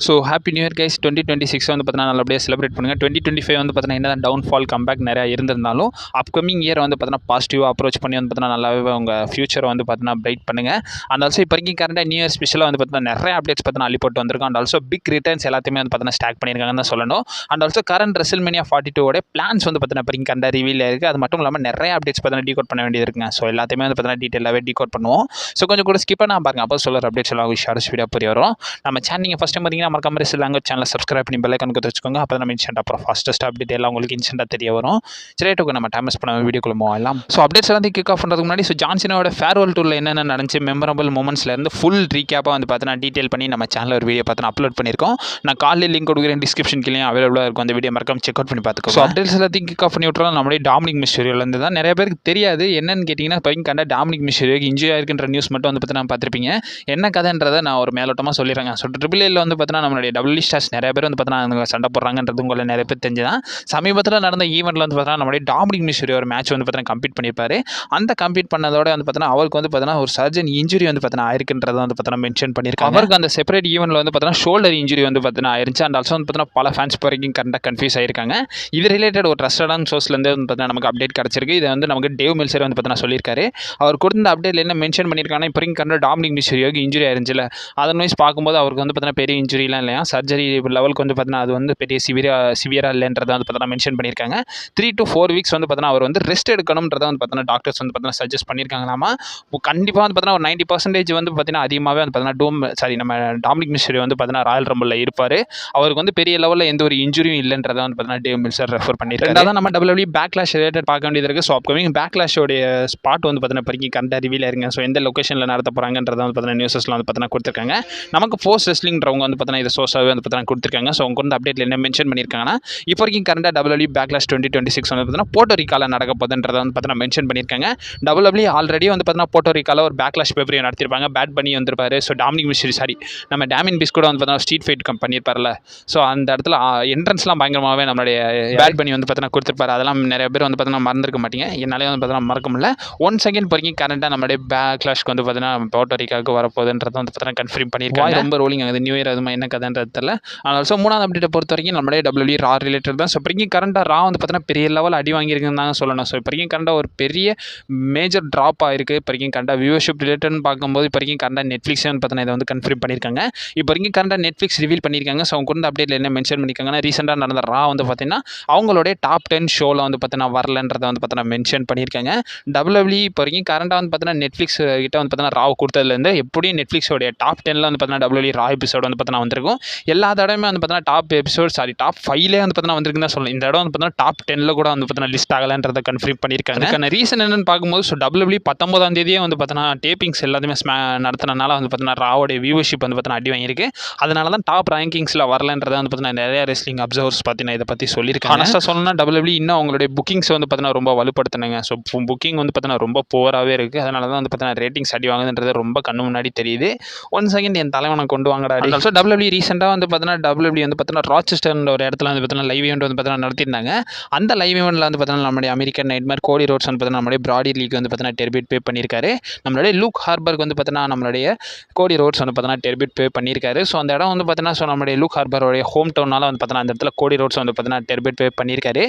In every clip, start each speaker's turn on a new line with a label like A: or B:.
A: So happy new year guys. 2026 வந்து பார்த்தீங்கன்னா நல்லபடியாக செலிப்ரேட் பண்ணுங்கள். 2025 வந்து பார்த்தீங்கன்னா என்ன தான் டவுன்ஃபால் கம்பேக் நிறையா இருந்திருந்தாலும் அப்கமிங் இயர் வந்து பார்த்தீங்கன்னா பாசிட்டிவாக அப்ரோச் பண்ணி வந்து பார்த்தீங்கன்னா நல்லாவே உங்கள் ஃபியூச்சரை வந்து பார்த்தீங்கன்னா பிரைட் பண்ணுங்கள். அண்ட் ஆல்சோ இப்போ வரைக்கும் கரண்டாக நியூ இயர் ஸ்பெஷலாக வந்து பார்த்தீங்கன்னா நிறைய அப்டேட்ஸ் பார்த்தீங்கன்னா அள்ளிப்பட்டு வந்திருக்கும். அண்ட் ஆல்சோ பிக் ரிட்டர்ன்ஸ் எல்லாத்தையுமே வந்து பார்த்தீங்கன்னா ஸ்டாக் பண்ணியிருக்காங்கன்னு தான் சொல்லணும். And also current WrestleMania 42 plans வந்து பார்த்தீங்கன்னா இப்போ கரண்டாக ரிவீல் இருக்குது. அது மட்டும் இல்லாமல் நிறைய அப்டேட்ஸ் பார்த்தீங்கன்னா டீகோட் பண்ண வேண்டியது இருக்குங்க. ஸோ எல்லாத்தையுமே வந்து பார்த்தீங்கன்னா டீட்டெயிலாகவே டீகோட் பண்ணுவோம். ஸோ கொஞ்சம் கூட ஸ்கிப் பண்ணால் பாருங்க, அப்போ சொல்கிற அப்டேட்ஸ் எல்லாம் ஷார்ட்ஸ் வீடியோ புரிய வரும். நம்ம சேனல் நீங்கள் ஃபஸ்ட் டைம் பார்த்தீங்கன்னா மறக்காம லாங்குவேஜ் சேனலை சப்ஸ்கிரைப் பண்ணி பெல் ஐகான் கொடுத்து வச்சுக்கோங்க. அப்போ நம்ம இன்ஸ்டன்ட் அப்புறம் ஃபாஸ்டஸ்ட் அப்டேட் எல்லாம் உங்களுக்கு இன்ஸ்டன்ட்டாக தெரிய வரும். சரி, நம்ம டைம் வேஸ்ட் பண்ண வீடியோக்குள்ள போகலாம். ஸோ அப்டேட்ஸ் எல்லாத்தையும் கிக் ஆஃப் பண்ணுறதுக்கு முன்னாடி ஜான்சனோட ஃபேர்வெல் டூரில் என்னென்ன நடந்துச்சு, மெமரபிள் மூமெண்ட்ஸ்லேருந்து ஃபுல் ரீகேப்பாக வந்து பார்த்தீங்கன்னா டீட்டெயில் பண்ணி நம்ம சேனலில் ஒரு வீடியோ பார்த்தீங்கன்னா அப்லோட் பண்ணியிருக்கோம். நான் காலையில் லிங்க் கொடுக்குறேன், டிஸ்கிரிப்ஷன் கீழே அவைலபிளாக இருக்கும். அந்த வீடியோ மறக்காம செக் அவுட் பண்ணி பார்த்துக்கோ. ஸோ அப்டேட்ஸ் எல்லாத்தையும் கிக் ஆஃப் பண்ணி விட்டுறோம். நம்மளுடைய டாமினிக் மிஸ்டீரியோலேருந்து தான். நிறைய பேருக்கு தெரியாது என்னன்னு கேட்டிங்கன்னா, இப்போ கண்ட டாமினிக் மிஸ்டீரியோக்கு இன்ஜுரி ஆயிருக்குன்ற நியூஸ் மட்டும் வந்து பார்த்தீங்கன்னா பார்த்துருப்பீங்க. என்ன கதைன்றதை நான் ஒரு மேலோட்டமாக சொல்லிடுறேங்க. ஸோ ட்ரிபிள் ஏல வந்து பார்த்தீங்கன்னா நம்மளுடைய டபிள்யூ ஸ்டார்ஸ் நிறைய பேர் வந்து பார்த்தீங்கன்னா சண்டை போடுறாங்கன்றது உங்களை நிறைய பேர் தெரிஞ்சுதான். சமீபத்தில் நடந்த ஈவெண்ட்டில் வந்து பார்த்தீங்கன்னா நம்மளுடைய டாமினிக் மிஸ்டீரியோ ஒரு மேட்ச் வந்து பார்த்தீங்கன்னா கம்ப்ளீட் பண்ணியிருப்பாரு. அந்த கம்ப்ளீட் பண்ணதோட வந்து பார்த்தீங்கன்னா அவருக்கு வந்து பார்த்தீங்கன்னா ஒரு சர்ஜன் இன்ஜுரி வந்து பார்த்தீங்கன்னா ஆயிருக்குன்றதை வந்து பார்த்தீங்கன்னா மென்ஷன் பண்ணியிருக்காங்க. அவருக்கு அந்த செப்பரேட் ஈவெண்ட்டில் வந்து பார்த்தீங்கன்னா ஷோல்டர் இன்ஜுரி வந்து பார்த்தீங்கன்னா ஆயிருச்சு. அண்ட் ஆல்சோ வந்து பார்த்தீங்கன்னா பல ஃபேன்ஸ் வரைக்கும் கரெக்டாக கன்ஃபியூஸ் ஆயிருக்காங்க. இது ரிலேட்டட் ஒரு ட்ரஸ்டடான சோர்ஸ்லேருந்து வந்து பார்த்தீங்கன்னா நமக்கு அப்டேட் கிடச்சிருக்கு. இதை வந்து நமக்கு டேவ் மில்சர் வந்து பார்த்தீங்கன்னா சொல்லியிருக்காரு. அவர் கொடுத்த அப்டேட்டில் என்ன மென்ஷன் பண்ணியிருக்காங்கன்னா, இப்போ கரெக்டாக டாமினிக் மிஸ்டீரியோக்கு இன்ஜுரி ஆயிருச்சுல, அதன் வைஸ் பார்க்கும்போது அவருக்கு வந்து பார்த்தீங்கன்னா பெரிய இன்ஜுரிலாம் இல்லையா, சர்ஜரி லெவலுக்கு வந்து பார்த்தீங்கன்னா அது வந்து பெரிய சிவியராக இல்லைன்றதை வந்து பார்த்தீங்கன்னா மென்ஷன் பண்ணியிருக்காங்க. 3 to 4 வீக்ஸ் வந்து பார்த்தீங்கன்னா அவர் வந்து ரெஸ்ட் எடுக்கணும்ன்றதை வந்து பார்த்தீங்கன்னா டாக்டர்ஸ் வந்து பார்த்தீங்கன்னா சஜஸ்ட் பண்ணியிருக்காங்களாமா. கண்டிப்பாக வந்து பார்த்தீங்கன்னா ஒரு 90% வந்து பார்த்தீங்கன்னா அதிகமாகவே வந்து பார்த்தீங்கன்னா நம்ம டாமினிக் மிஸ்டீரியோ வந்து பார்த்தீங்கன்னா ராயல் ரம்பிளில் இருப்பார். அவருக்கு வந்து பெரிய லெவலில் எந்த ஒரு இன்ஜுரியும் இல்லைன்றதை வந்து பார்த்தீங்கன்னா டேவ் மில்சர் ரெஃபர் பண்ணியிருக்காரு. ரெண்டாவது நம்ம WWE பேக்லாஷ் ரிலேட்டட் பார்க்க வேண்டியது இருக்குது. ஸோ அப்கமிங் பேக்லாஷோடைய ஸ்பாட் வந்து பார்த்தீங்கன்னா இப்போ கரெக்டாக ரிவீல் ஆயிருங்க. ஸோ எந்த லொக்கேஷனில் நடத்த போகிறாங்கன்றதை வந்து பார்த்தீங்கன்னா நியூஸஸ்லாம் வந்து பார்த்தீங்கன்னா கொடுத்துருக்காங்க. நமக்கு ஃபோர்ஸ் ரெஸ்லிங்கிறவங்க வந்து பார்த்தீங்கன்னா இதை சோர்ஸாகவே வந்து பார்த்தீங்கன்னா கொடுத்துருக்காங்க. ஸோ அவங்க வந்து அப்டேட்டில் என்ன மென்ஷன் பண்ணியிருக்காங்கன்னா, இப்போ வரைக்கும் கரெக்டாக WWE பேக்லாஷ் 2026 வந்து பார்த்தீங்கன்னா போர்ட்டோரிக்காவில் நடக்க போகுதுன்றதை வந்து பார்த்தீங்கன்னா மென்ஷன் பண்ணியிருக்காங்க. WWE ஆல்ரெடி வந்து பார்த்தீங்கன்னா போர்ட்டோரிக்காவில் ஒரு பேக்லாஷ் பேப்பரை நடத்திருப்பாங்க. பேட் பண்ணி வந்திருப்பாரு. ஸோ டாமினிக் மிஸ்டீரியோ நம்ம டேமின் பிஸ் கூட வந்து பார்த்தீங்கன்னா ஸ்ட்ரீட் ஃபைட் பண்ணியிருப்பார்ல. ஸோ அந்த இடத்துல என்ட்ரன்ஸ்லாம் பயங்கரமாகவே நம்மளுடைய பேட் பண்ணி வந்து பார்த்தீங்கன்னா கொடுத்துருப்பாரு. அதெல்லாம் நிறைய பேர் வந்து பார்த்தீங்கன்னா மறந்துருக்க மாட்டீங்க. என்னாலே வந்து பார்த்தீங்கன்னா மறக்க முடியல. ஒன் செகண்ட் வரைக்கும் கரெக்டாக நம்மளுடைய பேக்லாஷ்க்கு வந்து பார்த்தீங்கன்னா போர்ட்டோரிக்காவுக்கு வரப்போகுதுன்றதை வந்து பார்த்தீங்கன்னா கன்ஃபார்ம் பண்ணியிருக்காங்க. ரொம்ப ரோலிங் ஆகுது. நியூ இயர் அதுமா என்ன கதைன்றது தெரியல. ஆனால் ஸோ மூணாவது அப்டேட்டை பொறுத்த வரைக்கும் நம்மளுடைய WWE ரா ரிலேட்டட் தான். ஸோ இப்போ கரெக்டாக ரா வந்து பார்த்தீங்கன்னா பெரிய லெவல் அடி வாங்கியிருக்குன்னு தான் சொல்லணும். ஸோ இப்போ கரெக்டாக ஒரு பெரிய மேஜர் ட்ராப் ஆயிருக்கு. இப்போ கரெக்டாக வியூவர்ஷிப் ரிலேட்டட்னு பார்க்கும்போது இப்போ கரெக்டாக நெட்ஃப்ளிக்ஸே வந்து பார்த்தீங்கன்னா இதை வந்து கன்ஃபார்ம் பண்ணியிருக்காங்க. இப்போ கரெக்டாக நெட்ஃப்ளிக்ஸ் ரிவீல் பண்ணியிருக்காங்க. ஸோ அவங்க வந்து அப்டேட்டில் என்ன மென்ஷன் பண்ணியிருக்காங்கன்னா, ரீசெண்டாக நடந்த ரா வந்து பார்த்தீங்கன்னா அவங்களுடைய டாப் 10 ஷோவில் வந்து பார்த்தீங்கன்னா வரலன்றதை வந்து பார்த்தீங்கன்னா மென்ஷன் பண்ணியிருக்காங்க. WWE இப்போ கரெக்டாக வந்து பார்த்தீங்கன்னா நெட்ஃப்ளிக்ஸ் கிட்ட வந்து பார்த்தீங்கன்னா ராவ் கொடுத்ததுலேருந்து எப்படியும் நெட்ஃப்ளிக்ஸோடைய டாப் 10ல் வந்து பார்த்தீங்கன்னா WWE ரா எபிசோட் வந்து பார்த்தீங்கன்னா வந்திருக்கும். எல்லா தடவையுமே வந்து பார்த்தீங்கன்னா டாப் 5லே வந்து பார்த்தீங்கன்னா வந்திருக்குன்னு தான் சொல்லணும். இந்த இடம் வந்து பார்த்தீங்கன்னா டாப் 10ல் கூட வந்து பார்த்தீங்கன்னா லிஸ்ட் ஆகலைன்றதை கன்ஃபார்ம் பண்ணியிருக்காங்க. அதுக்கான ரீசன் என்னன்னு பார்க்கும்போது, ஸோ WWE 19ஆம் தேதியே வந்து பார்த்தீங்கன்னா டேப்பிங்ஸ் எல்லாத்தையுமே நடத்தினால வந்து பார்த்தீங்கன்னா ராவோடைய வியூவர்ஷிப் வந்து பார்த்தீங்கன்னா அடி வாங்கியிருக்கு. அதனால தான் டாப் ரேங்கிங்ஸில் வரலன்றதை வந்து பார்த்தீங்கன்னா நிறைய ரெஸ்லிங் அப்சர்வர்ஸ் பார்த்தீங்கன்னா இதை பற்றி சொல்லியிருக்காங்க. ஆனஸ்ட்டாக சொல்லணும்னா WWE இன்னும் அவங்களுடைய புக்கிங்ஸ் வந்து பார்த்தீங்கன்னா ரொம்ப வலுப்படுத்தினாங்க. ஸோ புக்கிங் வந்து பார்த்தீங்கன்னா ரொம்ப புவராகவே இருக்குது. அதனால தான் வந்து பார்த்தீங்கன்னா ரேட்டிங்ஸ் அடி வாங்குதுன்றது ரொம்ப கண்ணு முன்னாடி தெரியுது. ஒன் செகண்ட் என் தலைவனை கொண்டு வாங்கடா. ஸோ WWE ரீசெண்டாக வந்து பார்த்தீங்கன்னா WWE வந்து பார்த்தீங்கன்னா ராச்செஸ்டர் ஒரு இடத்துல வந்து பார்த்தீங்கன்னா லைவ் ஈவெண்ட் வந்து பார்த்தீங்கன்னா நடத்திருந்தாங்க. அந்த லைவ் ஈவெண்ட்டில் வந்து பார்த்தீங்கன்னா நம்மளுடைய அமெரிக்கன் நைட்மேர் கோடி ரோட்ஸ் வந்து பார்த்தீங்கன்னா நம்மளுடைய பிராடி லீக் வந்து பார்த்தீங்கன்னா டெர்பிட் பே பண்ணியிருக்காரு. நம்மளுடைய லூக் ஹார்பர்க் வந்து பார்த்தீங்கன்னா நம்மளுடைய கோடி ரோட்ஸ் வந்து பார்த்தீங்கன்னா டெர்பிட் பே பண்ணியிருக்காரு. ஸோ அந்த இடம் வந்து பார்த்தீங்கன்னா ஸோ நம்மளுடைய லூக் ஹார்பரோடைய ஹோம் டவுனால வந்து பார்த்தீங்கன்னா அந்த இடத்துல கோடி ரோட்ஸ் வந்து பார்த்தீங்கன்னா டெர்பிட் பே பண்ணியிருக்காரு.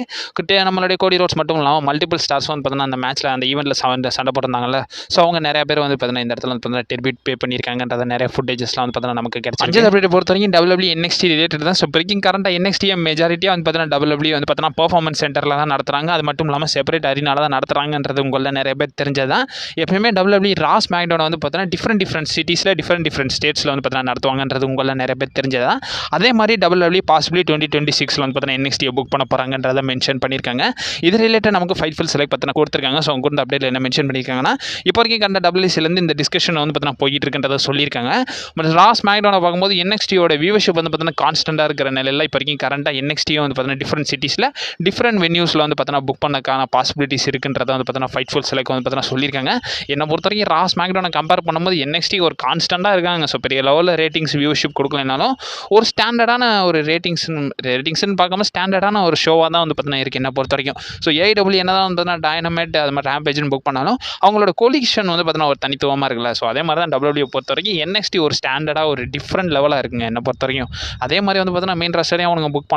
A: நம்மளுடைய கோடி ரோட்ஸ் மட்டும் இல்லாமல் மல்டிபிள் ஸ்டார்ஸ் வந்து பார்த்தீங்கன்னா அந்த மேட்ச்சில் அந்த ஈவெண்ட்டில் சண்டை போட்டிருந்தாங்கல்ல. ஸோ அவங்க நிறைய பேர் வந்து பார்த்தீங்கன்னா இந்த இடத்துல வந்து பார்த்தீங்கன்னா டெர்பிட் பே பண்ணியிருக்காங்கன்றத நிறைய ஃபுட்டேஜஸ்லாம் வந்து பார்த்தீங்கன்னா நமக்கு கிடைச்சி. அஞ்சாவது அப்டேட் பொறுத்த வரைக்கும் WWE NXT ரிலேட்டட் தான். ஸோ கரெக்டாக NXT மெஜாரிட்டியாக வந்து பார்த்தீங்கன்னா WWE வந்து பார்த்தீங்கன்னா பெர்ஃபார்மன்ஸ் சென்டரில் தான் நடத்துகிறாங்க. அது மட்டும் இல்லாமல் செப்பரேட் அரினால தான் நடத்துகிறாங்கன்றது உங்களில் நிறைய பேர் தெரிஞ்சதான். எப்பயுமே WWE ரா ஸ்மாக்டவுன் வந்து பார்த்தீங்கன்னா டிஃப்ரெண்ட் சிட்டிஸில் டிஃப்ரெண்ட் ஸ்டேட்ஸில் வந்து பார்த்தீங்கன்னா நடத்துவாங்கன்றது உங்களில் நிறைய பேர் தெரிஞ்சதான். அதே மாதிரி WWE பாசிபிளி 2026 வந்து பார்த்தீங்கன்னா NXT புக் பண்ண போகிறாங்கன்றதை மென்ஷன் பண்ணியிருக்காங்க. இது ரிலேட்டட் நமக்கு ஃபைட்ஃபுல் செலக்ட் பார்த்தீங்கன்னா கொடுத்துருக்காங்க. ஸோ அவங்க அப்டேட்டில் என்ன மென்ஷன் பண்ணியிருக்காங்கன்னா, இப்போ வரைக்கும் கண்ட WWEலேருந்து இந்த டிஸ்கஷன் வந்து பார்த்தீங்கன்னா போயிட்டு இருக்குன்றதை சொல்லியிருக்காங்க. பட் ரா ஸ்மாக்டவுனை பார்க்கும்போது NXTயோட வியூவர்ஷிப் வந்து பார்த்தீங்கன்னா கான்ஸ்டன்ட்டாக இருக்கிற நிலையில் இப்போ வரைக்கும் கரெக்டாக NXT வந்து பார்த்தீங்கன்னா டிஃப்ரெண்ட் சிட்டிஸில் டிஃப்ரெண்ட் வென்யூஸில் வந்து பார்த்தீங்கன்னா புக் பண்ணக்கான பாசிபிலிட்டிஸ் இருக்குன்றதை வந்து பார்த்தீங்கன்னா ஃபைட்ஃபுல் செலக்ட் வந்து பார்த்தீங்கன்னா சொல்லியிருக்காங்க. என்னை பொறுத்த வரைக்கும் ரா ஸ்மாக்டவுனை கம்பேர் பண்ணும்போது NXT ஒரு கான்ஸ்டன்ட்டாக இருக்காங்க. ஸோ பெரிய லெவலில் ரேட்டிங்ஸ் வியூவர்ஷிப் கொடுக்கலனாலும் ஒரு ஸ்டாண்டர்டான ஒரு ரேட்டிங்ஸ்னு பார்க்காம ஸ்டாண்டர்டான ஒரு ஷோவாக தான் வந்து பார்த்தீங்கன்னா இருக்குது என்னை பொறுத்த வரைக்கும். ஸோ AEW என்ன தான் வந்து பார்த்தீங்கன்னா டைனமைட் அது மாதிரி ரேம்பேஜ்னு புக் பண்ணாலும் அவங்களோட கொலிக்ஷன் வந்து பார்த்தீங்கன்னா ஒரு தனித்துவமாக இருக்குல்ல. ஸோ அதே மாதிரி தான் WWE பொறுத்த வரைக்கும் NXT ஒரு ஸ்டாண்டர்டாக ஒரு டிஃப்ரெண்ட் லெவலாக இருக்குங்க. என்னை பொறுத்த வரைக்கும். அதே மாதிரி வந்து பார்த்தீங்கன்னா மெயின் ராஸ்டரையும் அவனுங்க புக்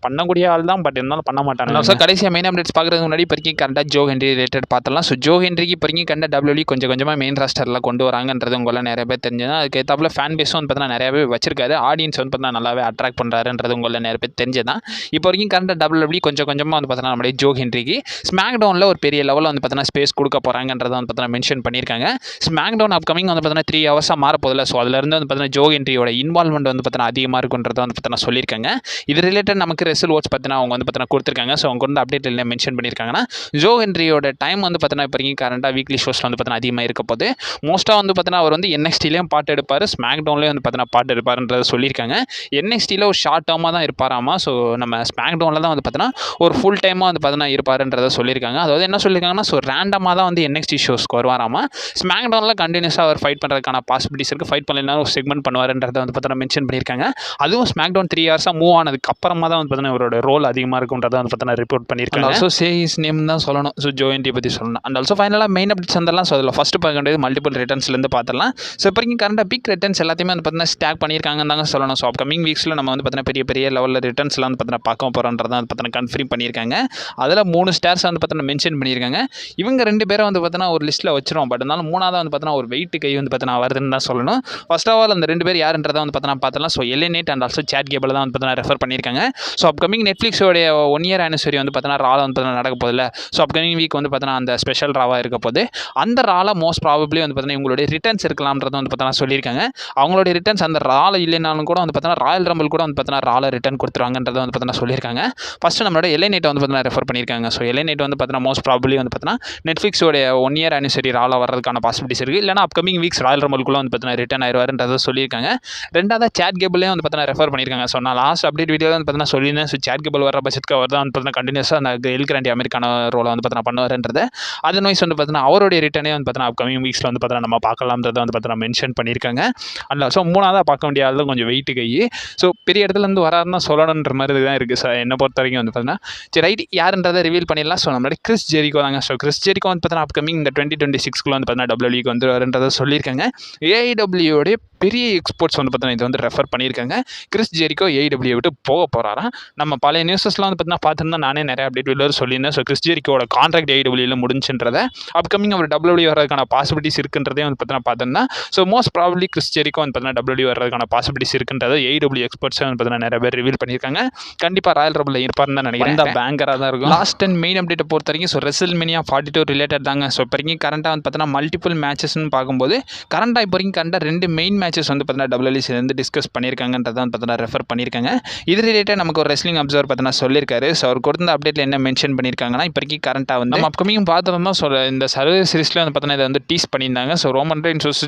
A: பண்ணக்கூடிய ஆள் தான். பட் இருந்தாலும் பண்ண மாட்டாங்க. ஸோ கடைசியாக மெயின் அப்டேட்ஸ் பார்க்குறதுக்கு முன்னாடி இப்போதைக்கு கரெக்டாக ஜோ ஹென்ரி ரிலேட்டட் பார்த்தலாம். ஸோ ஜோ ஹென்ரிக்கு இப்போதைக்கு கண்ட டபிள்யூ கொஞ்சம் கொஞ்சமாக மெயின் ராஸ்டரில் கொண்டு வராங்கன்றது உங்களால் நிறைய பேர் தெரிஞ்சது. அதுக்கு ஏற்றாப்புல ஃபேன் பேஸும் வந்து பார்த்தீங்கன்னா நிறையவே வச்சிருக்காரு. ஆடியன்ஸ் வந்து பார்த்தீங்கன்னா நல்லாவே அட்ராக்ட் பண்ணுறாருன்றது உங்களில் நிறைய பேர் தெரிஞ்சதான். இப்போ வரைக்கும் கரெக்டாக டபிள்யூ கொஞ்சம் கொஞ்சமாக வந்து பார்த்தீங்கன்னா நம்மளுடைய ஜோ ஹென்ரிக்கு ஸ்மாக் டவுனில் ஒரு பெரிய லெவலில் வந்து பார்த்தீங்கன்னா ஸ்பேஸ் கொடுக்க போகிறாங்கன்றதை வந்து பார்த்தீங்கன்னா மென்ஷன் பண்ணியிருக்காங்க. ஸ்மாக் டவுன் அப்கமிங் வந்து பார்த்தீங்கன்னா 3 ஹவர்ஸாக மாறப்போதில்ல. ஸோ அதிலிருந்து வந்து பார்த்தீங்கன்னா ஜோ ஹென்ரியோட இன்வால்மெண்ட் வந்து பார்த்தீங்கன்னா அதிகமாக இருக்குன்றதை வந்து பார்த்தீங்கன்னா சொல்லியிருக்காங்க. இது ரிலேட்டட் நமக்கு ரெசல் வாட்ச் பார்த்தீங்கன்னா அவங்க வந்து பார்த்தீங்கன்னா கொடுத்துருக்காங்க. ஸோ அவங்க வந்து அப்டேட் இல்லை மென்ஷன் பண்ணியிருக்காங்கன்னா ஜோ ஹென்ரியோட டைம் வந்து பார்த்தீங்கன்னா இப்போ வரைக்கும் கரண்டாக வீக்லி ஷோஸில் வந்து பார்த்தீங்கன்னா அதிகமாக இருக்க போது. மோஸ்ட்டாக வந்து பார்த்தீங்கன்னா அவர் வந்து NXTலையும் பாட்டு எடுப்பார், ஸ்மாக் டவுன்லேயும் வந்து பார்த்தீங்கன்னா பாட்டு எடுப்பாருன்றதை சொல்லியிருக்காங்க. NXTயில் ஒரு ஷார்ட் டேர்மாக தான் இருப்பாராமா. ஸோ நம்ம ஸ்மாக் டவுனில் தான் வந்து பார்த்தீங்கன்னா ஒரு ஃபுல் டைமாக வந்து பார்த்தீங்கன்னா இருப்பாருன்றதை சொல்லியிருக்காங்க. அதாவது என்ன சொல்லியிருக்காங்கன்னா ஸோ ரேண்டமாக தான் வந்து NXT ஷோஸ்க்கு வருவாராமா. ஸ்மாக் டவுனில் கண்டினியூஸாக அவர் ஃபைட் பண்ணுறதுக்கான பாசிபிலிட்டிஸ் இருக்குது. ஃபைட் பண்ணலைன்னா ஒரு செக்மெண்ட் பண்ணுவாருன்றதை வந்து பார்த்தீங்கன்னா மென்ஷன் பண்ணியிருக்காங்க. அதுவும் ஸ்மாக் டவுன் 3 ஹவர்ஸாக மூவ் ஆனதுக்கு அப்புறமா தான் வந்து பார்த்தீங்கன்னா அவரோட ரோல் அதிகமாக இருக்குன்றதை வந்து பார்த்தீங்கன்னா ரிப்போர்ட் பண்ணியிருக்காங்க. ஸோ சேஸ் நேம் தான் சொல்லணும். ஸோ ஜோ ஹென்ரி பற்றி சொல்லணும். அண்ட் ஆல்சோ ஃபைனலாக மெயின் அப்டேட்ஸ் வந்துடலாம். ஸோ அதில் ஃபஸ்ட்டு பார்க்க வேண்டியது மல்டிபிள் ரிட்டர்ன்ஸ்லேருந்து பார்த்துடலாம். ஸோ இப்போ வரைக்கும் கரண்டாக பிக் ரிட்டர்ன்ஸ் எல்லாத்தையுமே வந்து பார்த்தீங்கன்னா ஸ்டாக் பண்ணியிருக்காங்கன்னு தாங்க சொல்லணும். ஸோ அப்கமிங் வீக்ஸில் நம்ம வந்து பார்த்தீங்கன்னா பெரிய பெரிய லெவலில் ரிட்டர்ன்ஸ்லாம் வந்து பார்த்தீங்கன்னா பார்க்க போகிறோன்றதை வந்து பார்த்தீங்கன்னா கன்ஃபார்ம் பண்ணியிருக்காங்க. அதில் 3 ஸ்டார்ஸ் வந்து பார்த்தீங்கன்னா மென்ஷன் பண்ணியிருக்காங்க. இவங்க 2 பேரும் வந்து பார்த்தீங்கன்னா ஒரு லிஸ்ட்டில் வச்சிரும். பட் இருந்தாலும் 3ஆவது வந்து பார்த்தீங்கன்னா ஒரு வெயிட் கை வந்து பார்த்தீங்கன்னா வருதுன்னு தான் சொல்லணும். ஃபர்ஸ்ட் ஆஃப் ஆல் அந்த 2 பேர் யாருன்றதை வந்து பார்த்தீங்கன்னா பார்த்தலாம். So LA Knight and also Chad Gable தான் வந்து பார்த்தீங்கன்னா ரெஃபர் பண்ணியிருக்காங்க. ஸோ அப்கமிங் நெட்ஃப்ளிக்ஸோடைய 1 இயர் ஆனிவர்சரி வந்து பார்த்தீங்கன்னா ரால வந்து பார்த்தீங்கன்னா நடக்க போதில்ல. ஸோ அப்கமிங் வீக் வந்து பார்த்தீங்கன்னா அந்த ஸ்பெஷல் ராவாக இருக்க போது. அந்த ரால மோஸ்ட் ப்ராபப்ளி வந்து பார்த்தீங்கன்னா இவங்களுடைய ரிட்டர்ன்ஸ் இருக்கலாம்ன்றதை வந்து பார்த்தீங்கன்னா சொல்லியிருக்காங்க. அவங்களுடைய ரிட்டர்ன்ஸ் அந்த ரால இல்லைனாலும் கூட வந்து பார்த்தீங்கன்னா ராயல் ரம்பிள் கூட வந்து பார்த்தீங்கன்னா ரால ரிட்டர்ன் கொடுத்துருவாங்கன்றதை வந்து பார்த்தீங்கன்னா சொல்லியிருக்காங்க. ஃபஸ்ட்டு நம்மளோட LA Knight வந்து பார்த்தீங்கன்னா ரெஃபர் பண்ணியிருக்காங்க. ஸோ LA Knight வந்து பார்த்தீங்கன்னா மோஸ்ட் ப்ராபப்ளி வந்து பார்த்தீங்கன்னா நெட்ஃப்ளிக்ஸோடைய 1 இயர் ஆனிவர்சரி ரால வர்றதுக்கான பாசிபிலிட்டிஸ் இருக்குது. இல்லைனா அப்கமிங் வீக்ஸ் ராயல் ரம்பிள்குள்ளே வந்து பார்த்தீங்கன்னா ரிட்டர்ன் ஆயிடுவாருன்றதை சொல்லியிருக்காங்க. ரெண்டாவது சாட் கேபிளையும் வந்து பார்த்தீங்கன்னா ரெஃபர் பண்ணியிருக்காங்க. ஸோ நான் லாஸ்ட் அப்டேட் வீடியோவில் வந்து பார்த்தீங்கன்னா சொல்லியிருந்தேன். ஸோ சாட் கேபிள் வர பட்சத்துக்கு அவர் தான் வந்து பார்த்தீங்கன்னா கண்டினியூஸாக அந்த எல் கிராண்டி அமெரிக்கான ரோலை வந்து பார்த்தீங்கன்னா பண்ணுவாருன்றது. அதர்வைஸ் வந்து பார்த்தீங்கன்னா அவருடைய ரிட்டர்னே வந்து பார்த்தீங்கன்னா அப்கமிங் வீக்ஸில் வந்து பார்த்தீங்கன்னா நம்ம பார்க்கலாம்ன்றதை வந்து பார்த்தீங்கன்னா மென்ஷன் பண்ணியிருக்காங்க. அல்ல ஸோ 3ஆவதாக பார்க்க வேண்டிய ஆள் தான் கொஞ்சம் வெயிட் கை. ஸோ பெரிய இடத்துலேருந்து வராருன்னா சொல்லணுன்ற மாதிரி தான் இருக்குது. ஸோ என்னை பொறுத்த வரைக்கும் வந்து பார்த்தீங்கன்னா சரி ரைட் யாருன்றதை ரிவீல் பண்ணிடலாம். ஸோ நம்மளுடைய கிறிஸ் ஜெரிகோ தாங்க. ஸோ கிறிஸ் ஜெரிகோ வந்து பார்த்தீங்கன்னா அப்கமிங் இந்த 2026 வந்து பார்த்தீங்கன்னா WWE வந்து வருன்றதை சொல்லியிருக்காங்க. AEW பெரிய எக்ஸ்போர்ட்ஸ் வந்து பார்த்தீங்கன்னா இது வந்து ரெஃபர் பண்ணியிருக்காங்க. கிறிஸ் ஜெரிகோ AEW விட்டு போக போகிறாராம். நம்ம பழைய நியூஸஸ்லாம் வந்து பார்த்தீங்கன்னா பார்த்துருந்தா நானே நிறைய அப்டேட் வீடியோ சொல்லியிருந்தேன். ஸோ கிறிஸ் ஜெரிகோட கான்ட்ராக்ட் AEWல முடிஞ்சுன்றதை அப்கமிங் அவர் WWE வர்றதுக்கான பாசிபிலிட்டிஸ் இருக்குன்றதே வந்து பார்த்தீங்கன்னா பார்த்துருந்தா. So most probably Chris Jericho வந்து பார்த்தீங்கன்னா WWE வர்றதுக்கான பாசிபிலிட்டிஸ் இருக்குன்றதை AEW எக்ஸ்பர்ட்ஸே வந்து பார்த்தீங்கன்னா நிறைய பேர் ரிவீல் பண்ணியிருக்காங்க. கண்டிப்பாக ராயல் ரம்பிள் இருப்பாருன்னு தான் நினைக்கிறேன். இந்த பேங்கராக தான் இருக்கும். லாஸ்ட் அண்ட் மெயின் அப்டேட்டை பொறுத்த வரைக்கும் ஸோ WrestleMania 42 ரிலேட்டட் தாங்க. ஸோ இப்போ வரைக்கும் கரண்டாக வந்து பார்த்தீங்கன்னா மல்டிபிள் மேட்சஸ்ன்னு பார்க்கும்போது கரண்டாக இப்போ வரைக்கும் கரண்டாக 2 மெயின் மேட்சஸ் வந்து பார்த்தீங்கன்னா WWE டிஸ்கஸ் பண்ணியிருக்காங்கன்றதை வந்து பார்த்தீங்கன்னா ரெஃபர் பண்ணியிருக்காங்க. இது ரிலேட்டட் நமக்கு ஒரு ரெஸ்லிங் அப்சர்வர் பார்த்தீங்கன்னா சொல்லியிருக்காரு. ஸோ அவர் கொடுத்த அப்டேட்டில் என்ன மென்ஷன் பண்ணியிருக்காங்கன்னா இப்போ வரைக்கும் கரண்டாக வந்து நம்ம அப்கமிங் பார்த்துருந்தோம். ஸோ இந்த சர்வீஸ் சீரிஸில் வந்து பார்த்தீங்கன்னா இதை வந்து டீஸ் பண்ணியிருந்தாங்க. ஸோ ரோமன் ரெயின்ஸ்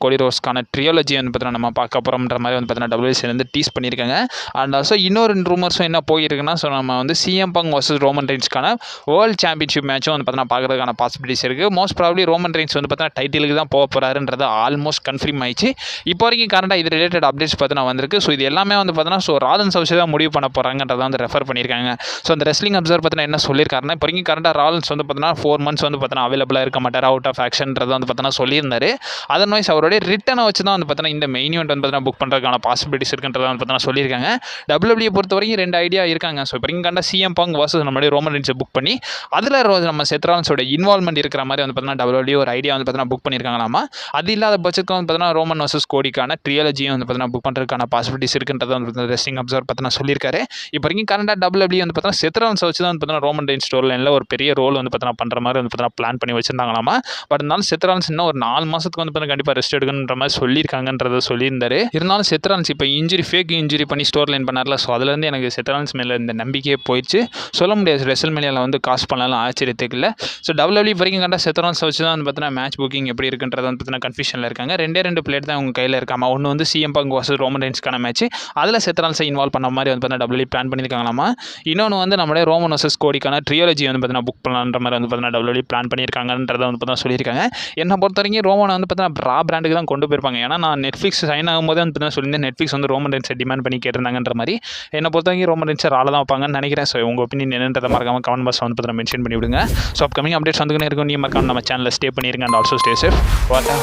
A: கோடி ரோஸ்க்கான ட்ரியாலஜி வந்து பார்த்தீங்கன்னா நம்ம பார்க்க போகிறோம்ன்ற மாதிரி வந்து பார்த்தீங்கன்னா WWE வந்து டீஸ் பண்ணியிருக்காங்க. அண்ட் ஆல்சோ இன்னொரு ரூமர்ஸும் என்ன போயிருக்குன்னா ஸோ நம்ம வந்து CM Punk vs ரோமன் ரெயின்ஸ்க்கான வேர்ல்டு சாம்பியன்ஷிப் மேட்சும் வந்து பார்த்தீங்கன்னா பார்க்கறதுக்கான பாசிபிலிட்டிஸ் இருக்குது. மோஸ்ட் ப்ராபப்ளி ரோமன் ரெயின்ஸ் வந்து பார்த்தீங்கன்னா டைட்டிலுக்கு தான் போக போகிறாருன்றது ஆல்மோஸ்ட் கன்ஃபார்ம் ஆயிடுச்சு. இப்போ வரைக்கும் கரண்டாக இது ரிலேட்டட் அப்டேட்ஸ் பார்த்தீங்கன்னா வந்திருக்கு. ஸோ இது எல்லாமே வந்து பார்த்தீங்கன்னா ஸோ ராலன்ஸ் ஹவுஸ் தான் முடிவு பண்ண போகிறாங்கன்றதை வந்து ரெஃபர் பண்ணியிருக்காங்க. ஸோ அந்த ரெஸ்லிங் அப்சர்வர் பார்த்தீங்கன்னா என்ன சொல்லியிருக்காருன்னா இப்போ வரைக்கும் கரண்டாக ராலன்ஸ் வந்து பார்த்தீங்கன்னா 4 months வந்து பார்த்தீங்கன்னா அவைலபிளாக இருக்க மாட்டார், அவுட் ஆஃப் ஆக்ஷன்ன்றதை வந்து பார்த்தீங்கன்னா சொல்லியிருந்தாரு. அதர்வைஸ் அவருடைய ரிட்டனை வச்சு தான் வந்து பார்த்தீங்கன்னா இந்த மெயின் ஈவெண்ட் வந்து பார்த்தீங்கன்னா புக் பண்ணுறதுக்கான பாசிபிலிட்டிஸ் இருக்குன்றதை வந்து பார்த்தீங்கன்னா சொல்லியிருக்காங்க. WWE பொறுத்த வரைக்கும் 2 ஐடியா இருக்காங்க. ஸோ இப்போ வரைக்கும் கரண்டாக CM Punk vs நம்மளுடைய ரோமன் ரெயின்ஸை புக் பண்ணி அதில் நம்ம செத்ராலன்ஸோட இன்வால்மெண்ட் இருக்கிற மாதிரி வந்து பார்த்தீங்கன்னா WWE ஒரு ஐடியா வந்து பார்த்தீங்கன்னா புக் பண்ணியிருக்காங்களாமா. அது இல்லாத பட்சத்துக்கு வந்து பார்த்தீங்கன்னா ரோமன் vs கோடிக்கான ட்ரியாலஜியும் வந்து பார்த்தீங்கன்னா புக் பண்ணுறதுக்கான பாசிபிலிட்டிஸ் இருக்குன்றதை வந்து ரெஸ்லிங் அப்சர்வர் பார்த்தீங்கன்னா சொல்லியிருக்காரு. இப்போ வரைக்கும் கரண்டாக WWE வந்து பார்த்தீங்கன்னா செத்ராலன்ஸ் வச்சு தான் வந்து பார்த்தீங்கன்னா ரோமன் ரெயின்ஸ் ஸ்டோர் லைனில் ஒரு பெரிய ரோல் வந்து பார்த்தீங்கன்னா பண்ணுற மாதிரி வந்து பார்த்தீங்கன்னா பிளான் பண்ணி வச்சிருந்தாங்களாமா. பட் இருந்தாலும் செத்ராலன்ஸ் இன்னும் ஒரு 4 மாதத்துக்கு வந்து பார்த்தீங்கன்னா கண்டிப்பாக ரெஸ்ட் எடுக்கணுன்ற மாதிரி சொல்லியிருக்காங்கன்றதை சொல்லியிருந்தாரு. இருந்தாலும் செத்ராலன்ஸ் இப்போ ஃபேக் இன்ஜுரி பண்ணி ஸ்டோர் லைன் பண்ணார்ல. ஸோ அதுலேருந்து எனக்கு செத்ராலன்ஸ் மேலே இந்த நம்பிக்கையே போயிடுச்சு. சொல்ல முடியாது WrestleManiaல வந்து காசு பண்ணலாம் ஆச்சரியத்துக்கு இல்லை. ஸோ WWE வரைக்கும் கண்டா செத்ராலன்ஸ் வச்சு தான் வந்து பார்த்தீங்கன்னா மேட்ச் புக்கிங் எப்படி இருக்குன்றதை வந்து பார்த்தீங்கன்னா கன்ஃபியூஷனில் இருக்காங்க. 2 பிளேட் தான் அவங்க கையில் இருக்காமா. ஒன்று வந்து CM Punk vs ரோமன் ரெயின்ஸ்க்கான மேட்ச், அதில் செத்ராலன்ஸை இன்வால்வ் பண்ண மாதிரி வந்து பார்த்தீங்கன்னா WWE பிளான் பண்ணியிருக்காங்களாமா. இன்னொன்று வந்து நம்மளே ரோமன் vs கோடிக்கான ட்ரியாலஜி வந்து பார்த்தீங்கன்னா புக் பண்ணலான்ற மாதிரி வந்து பார்த்தீங்கன்னா WWE பிளான் பண்ணியிருக்காங்கன்றதை வந்து பார்த்தீங்கன்னா சொல்லியிருக்காங்க. என்னை பொறுத்த வரைக்கும் ரோமனை வந்து பார்த்தீங்கன்னா ரா பிராண்டுக்கு தான் கொண்டு போயிருப்பாங்க. ஏன்னா நான் நெட்ஃப்ளிக்ஸ் சைன் ஆகும்போது வந்து பார்த்தீங்கன்னா சொல்லியிருந்தேன் நெட்ஃப்ளிக்ஸ் வந்து ரோமன் ரெயின்ஸை டிமாண்ட் பண்ணி கேட்டிருந்தாங்கன்ற மாதிரி. என்னை பொறுத்த வரைக்கும் ரோமன் ரெயின்ஸை ரால தான் வைப்பாங்கன்னு நினைக்கிறேன். ஸோ உங்கள் ஒப்பீனியன் என்னன்றதை மறக்காம கமெண்ட் பாக்ஸ் வந்து பார்த்தீங்கன்னா மென்ஷன் பண்ணி விடுங்க. ஸோ அப்கமிங் அப்டேட்ஸ் வந்துக்கினே இருக்கும். நீ மறக்காம நம்ம சேனலில் ஸ்டே பண்ணிருங்க. And also stay safe. வாட்டா